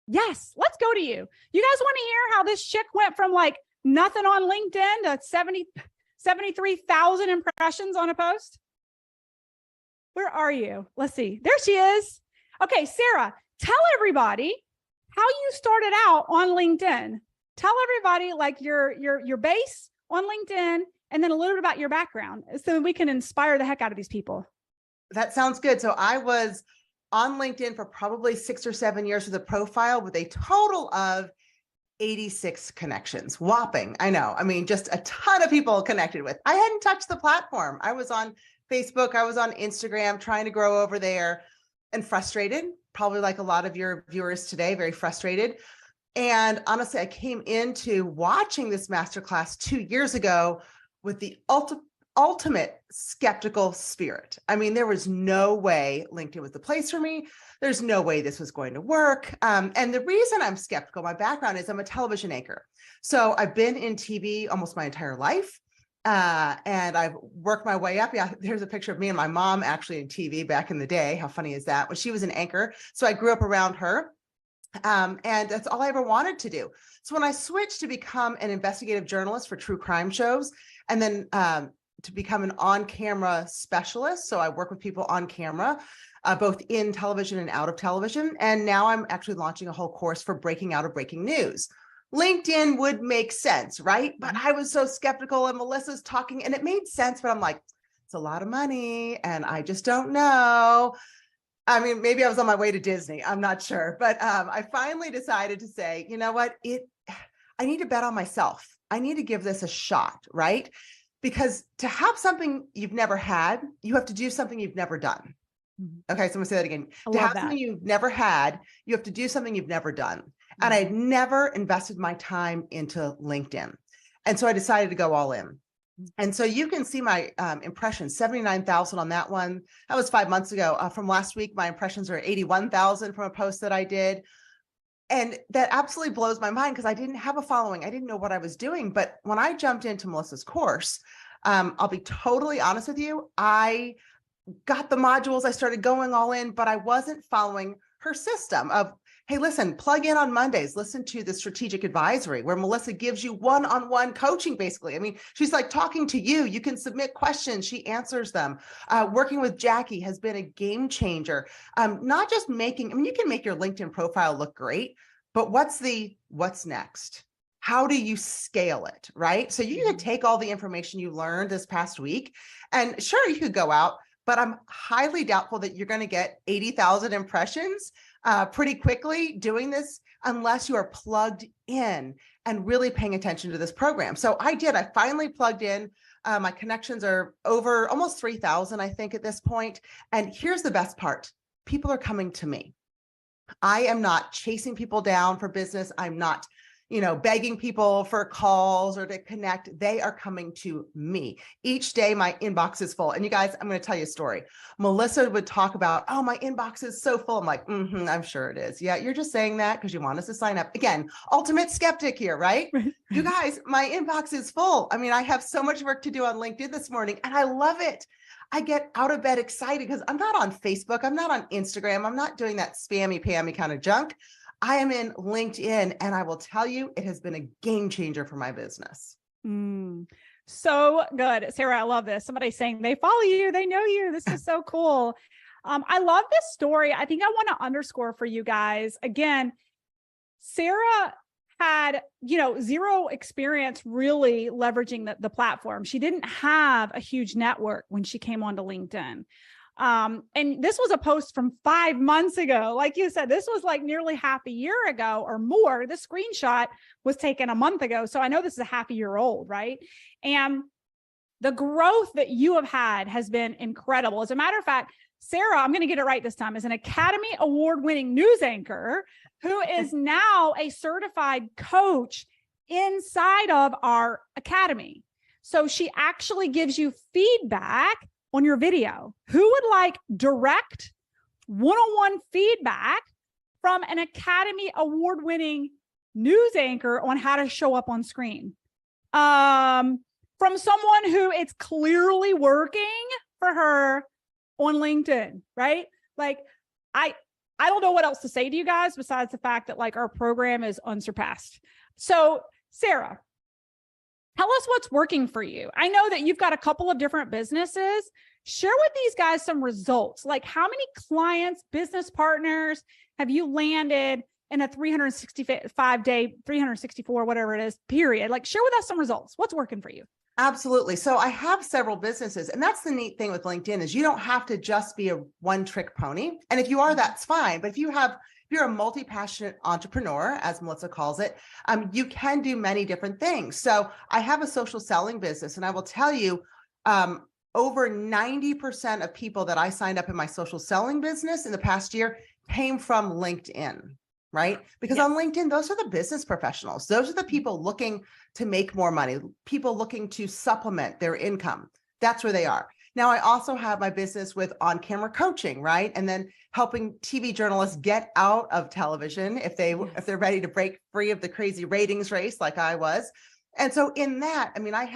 Yes, let's go to you. You guys want to hear how this chick went from like nothing on LinkedIn to 73,000 impressions on a post? Where are you? Let's see. There she is. Okay, Sara, tell everybody how you started out on LinkedIn. Tell everybody like your base on LinkedIn, and then a little bit about your background so we can inspire the heck out of these people. That sounds good. So I was on LinkedIn for probably 6 or 7 years with a profile with a total of 86 connections. Whopping. I know. I mean, just a ton of people connected with. I hadn't touched the platform. I was on Facebook. I was on Instagram trying to grow over there and frustrated, probably like a lot of your viewers today, very frustrated. And honestly, I came into watching this masterclass 2 years ago with the ultimate skeptical spirit. I mean, there was no way LinkedIn was the place for me. There's no way this was going to work. And the reason I'm skeptical, my background is I'm a television anchor. So I've been in TV almost my entire life. And I've worked my way up. Yeah, there's a picture of me and my mom actually in TV back in the day. How funny is that? When she was an anchor. So I grew up around her. And that's all I ever wanted to do. So when I switched to become an investigative journalist for true crime shows, and then to become an on-camera specialist. So I work with people on camera, both in television and out of television. And now I'm actually launching a whole course for breaking out of breaking news. LinkedIn would make sense, right? But I was so skeptical, and Melissa's talking and it made sense, but I'm like, it's a lot of money and I just don't know. I mean, maybe I was on my way to Disney. I'm not sure, but I finally decided to say, you know what, I need to bet on myself. I need to give this a shot, right? Because to have something you've never had, you have to do something you've never done. Okay, so I'm gonna say that again. To have something you've never had, you have to do something you've never done. And I'd never invested my time into LinkedIn. And so I decided to go all in. And so you can see my impressions, 79,000 on that one. That was 5 months ago. From last week, my impressions are 81,000 from a post that I did. And that absolutely blows my mind because I didn't have a following. I didn't know what I was doing. But when I jumped into Melissa's course, I'll be totally honest with you, I got the modules, I started going all in, but I wasn't following her system of, hey, listen, plug in on Mondays, listen to the strategic advisory where Melissa gives you one-on-one coaching, basically. I mean, she's like talking to you. You can submit questions. She answers them. Working with Jackie has been a game changer. Not just making, I mean, you can make your LinkedIn profile look great, but what's next? How do you scale it, right? So you can take all the information you learned this past week, and sure, you could go out, but I'm highly doubtful that you're going to get 80,000 impressions pretty quickly doing this unless you are plugged in and really paying attention to this program. So I finally plugged in. My connections are over almost 3,000, I think, at this point. And here's the best part. People are coming to me. I am not chasing people down for business. I'm not begging people for calls or to connect. They are coming to me. Each day, my inbox is full. And you guys, I'm going to tell you a story. Melissa would talk about, oh, my inbox is so full. I'm like, I'm sure it is. Yeah, you're just saying that because you want us to sign up. Again, ultimate skeptic here, right? You guys, my inbox is full. I mean, I have so much work to do on LinkedIn this morning, and I love it. I get out of bed excited because I'm not on Facebook. I'm not on Instagram. I'm not doing that spammy, pammy kind of junk. I am in LinkedIn, and I will tell you, it has been a game changer for my business. So good. Sara, I love this. Somebody saying they follow you, they know you. This is so cool. I love this story. I think I want to underscore for you guys. Again, Sara had, zero experience really leveraging the platform. She didn't have a huge network when she came onto LinkedIn. And this was a post from 5 months ago. Like you said, this was like nearly half a year ago or more. The screenshot was taken a month ago. So I know this is a half a year old, right? And the growth that you have had has been incredible. As a matter of fact, Sara, I'm going to get it right this time, is an Academy Award-winning news anchor who is now a certified coach inside of our academy. So she actually gives you feedback on your video. Who would like direct one-on-one feedback from an Academy Award-winning news anchor on how to show up on screen? From someone who it's clearly working for her on LinkedIn, right? Like I I don't know what else to say to you guys besides the fact that like our program is unsurpassed. So Sara, tell us what's working for you. I know that you've got a couple of different businesses. Share with these guys some results. Like how many clients, business partners have you landed in a 365-day, 364, whatever it is, period? Like share with us some results. What's working for you? Absolutely. So I have several businesses, and that's the neat thing with LinkedIn is you don't have to just be a one-trick pony. And if you are, that's fine. But if you're a multi-passionate entrepreneur, as Melissa calls it, you can do many different things. So I have a social selling business, and I will tell you, over 90% of people that I signed up in my social selling business in the past year came from LinkedIn, right? Because on LinkedIn, those are the business professionals. Those are the people looking to make more money, people looking to supplement their income. That's where they are. Now, I also have my business with on-camera coaching, right? And then helping TV journalists get out of television if they're ready to break free of the crazy ratings race like I was. And so in that, I mean, I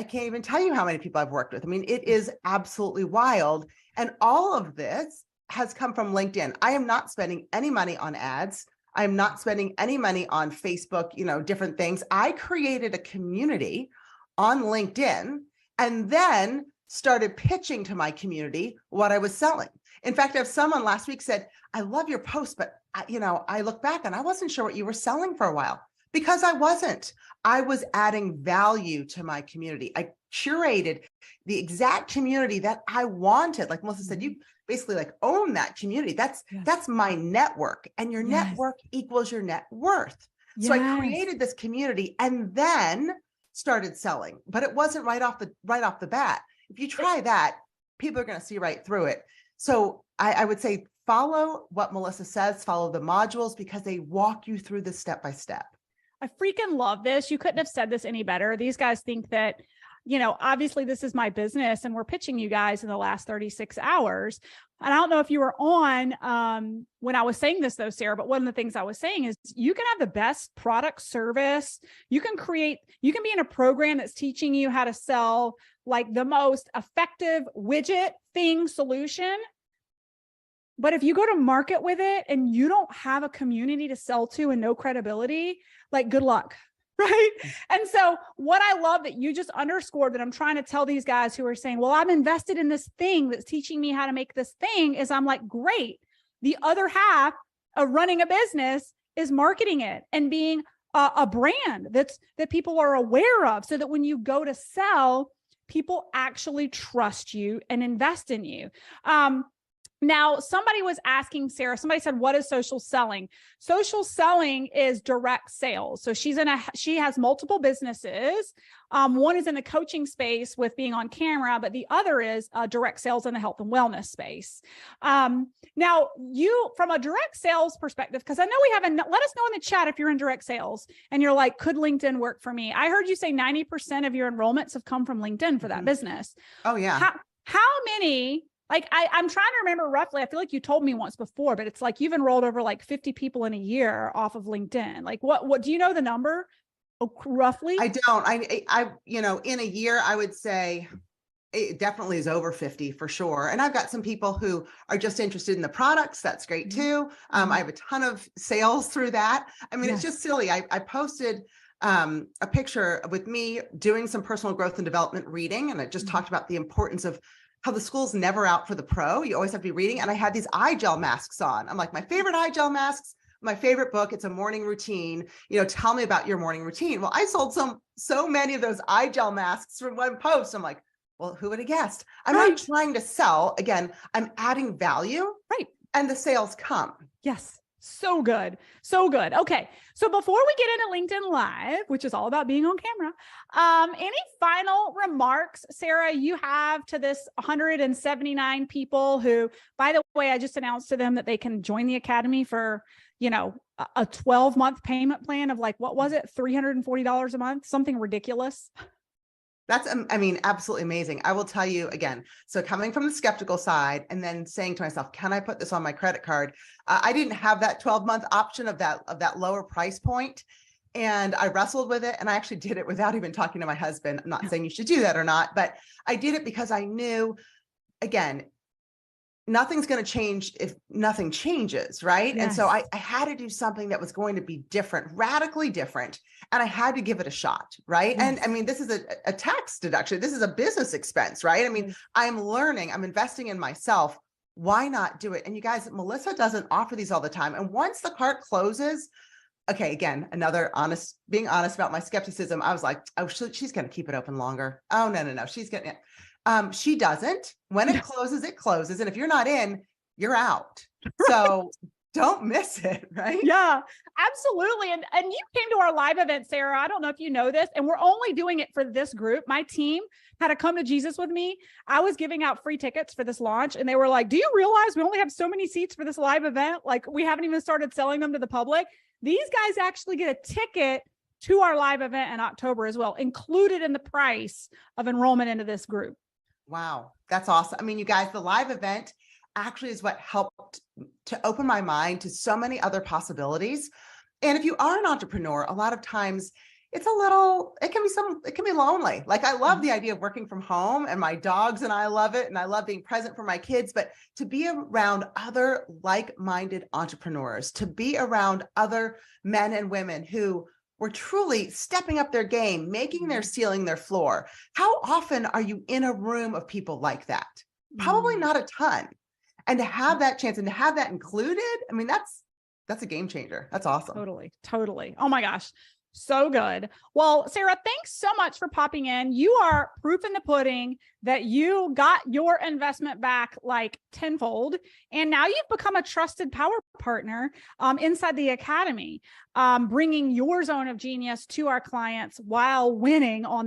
can't even tell you how many people I've worked with. I mean, it is absolutely wild. And all of this has come from LinkedIn. I am not spending any money on ads. I'm not spending any money on Facebook, different things. I created a community on LinkedIn and then started pitching to my community what I was selling. In fact, I have someone last week said, I love your post, but I look back and I wasn't sure what you were selling for a while because I wasn't. I was adding value to my community. I curated the exact community that I wanted. Like Melissa said, you basically like own that community. That's my network, and your network equals your net worth. So I created this community and then started selling, but it wasn't right off the bat. If you try that, people are going to see right through it. So I would say follow what Melissa says, follow the modules because they walk you through the step by step. I freaking love this. You couldn't have said this any better. These guys think that, obviously this is my business and we're pitching you guys in the last 36 hours. And I don't know if you were on when I was saying this though, Sara, but one of the things I was saying is you can have the best product service. You can be in a program that's teaching you how to sell like the most effective widget thing solution. But if you go to market with it and you don't have a community to sell to and no credibility, like good luck, right? And so what I love that you just underscored that I'm trying to tell these guys who are saying, well, I'm invested in this thing that's teaching me how to make this thing is I'm like, great. The other half of running a business is marketing it and being a brand that people are aware of so that when you go to sell, people actually trust you and invest in you. Now, somebody was asking Sara, somebody said, what is social selling? Social selling is direct sales. So she has multiple businesses. One is in the coaching space with being on camera, but the other is direct sales in the health and wellness space. Now, you, from a direct sales perspective, because I know let us know in the chat if you're in direct sales and you're like, could LinkedIn work for me? I heard you say 90% of your enrollments have come from LinkedIn for that business. Oh, yeah. How many? Like I'm trying to remember roughly, I feel like you told me once before, but it's like you've enrolled over like 50 people in a year off of LinkedIn. Like what do you know the number roughly? I don't, I in a year, I would say it definitely is over 50 for sure. And I've got some people who are just interested in the products. That's great too. I have a ton of sales through that. I mean, it's just silly. I posted a picture with me doing some personal growth and development reading. And I just talked about the importance of how the school's never out for the pro. You always have to be reading. And I had these eye gel masks on. I'm like, my favorite eye gel masks, my favorite book. It's a morning routine. Tell me about your morning routine. Well, I sold so many of those eye gel masks from one post. I'm like, well, who would have guessed? I'm not trying to sell. Again, I'm adding value. Right. And the sales come. Yes. So good. So good. Okay. So before we get into LinkedIn Live, which is all about being on camera, any final remarks, Sara, you have to this 179 people who, by the way, I just announced to them that they can join the Academy for, a 12-month payment plan of like, what was it? $340 a month, something ridiculous. That's, absolutely amazing. I will tell you again. So coming from the skeptical side and then saying to myself, can I put this on my credit card? I didn't have that 12-month option of that lower price point. And I wrestled with it. And I actually did it without even talking to my husband. I'm not saying you should do that or not, but I did it because I knew, again, nothing's going to change if nothing changes, right? And so Yes. I had to do something that was going to be different, radically different, and I had to give it a shot, right? And I Yes. mean, this is a tax deduction. This is a business expense, right? I mean, Yes. I'm learning, I'm investing in myself. Why not do it? And you guys, Melissa doesn't offer these all the time. And once the cart closes, okay, again, another being honest about my skepticism. I was like, oh, she's going to keep it open longer. Oh, no. She's going to, she doesn't. When it closes, it closes. And if you're not in, you're out. So don't miss it, right? Yeah, absolutely. And you came to our live event, Sarah. I don't know if you know this, and we're only doing it for this group. My team had to come to Jesus with me. I was giving out free tickets for this launch, and they were like, do you realize we only have so many seats for this live event? Like, we haven't even started selling them to the public. These guys actually get a ticket to our live event in October as well, included in the price of enrollment into this group. Wow, that's awesome. I mean, you guys, the live event actually is what helped to open my mind to so many other possibilities. And if you are an entrepreneur, a lot of times it can be lonely. Like, I love the idea of working from home, and my dogs and I love it. And I love being present for my kids, but to be around other like-minded entrepreneurs, to be around other men and women who were truly stepping up their game, making their ceiling their floor. How often are you in a room of people like that? Probably not a ton. And to have that chance and to have that included, I mean, that's a game changer. That's awesome. Totally. Totally. Oh my gosh. So good. Well, Sarah, thanks so much for popping in. You are proof in the pudding that you got your investment back like tenfold. And now you've become a trusted power partner inside the academy, bringing your zone of genius to our clients while winning on